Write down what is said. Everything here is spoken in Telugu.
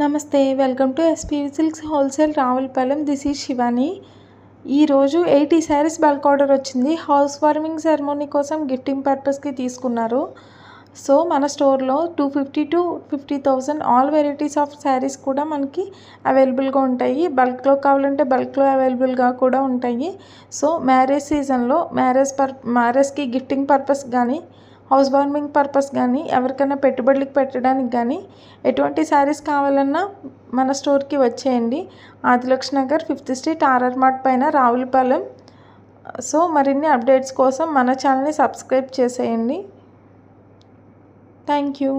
నమస్తే, welcome to SPV silks wholesale Ravulapalem. This is Shivani. ఈరోజు 80 శారీస్ బల్క్ ఆర్డర్ వచ్చింది. హౌస్ వార్మింగ్ సెరమోనీ కోసం గిఫ్టింగ్ పర్పస్కి తీసుకున్నారు. సో మన స్టోర్లో 250 to 50,000 all varieties of saris కూడా మనకి అవైలబుల్గా ఉంటాయి. బల్క్లో కావాలంటే బల్క్లో అవైలబుల్గా కూడా ఉంటాయి. సో మ్యారేజ్ సీజన్లో మ్యారేజ్కి గిఫ్టింగ్ పర్పస్ కానీ, హౌస్ వార్మింగ్ పర్పస్ కానీ, ఎవరికైనా పెట్టుబడులకు పెట్టడానికి కానీ ఎటువంటి శారీస్ కావాలన్నా మన స్టోర్కి వచ్చేయండి. Adilakshmi Nagar 5th street RR mart పైన రావులపాలెం. సో మరిన్ని అప్డేట్స్ కోసం మన ఛానల్ని సబ్స్క్రైబ్ చేసేయండి. Thank you.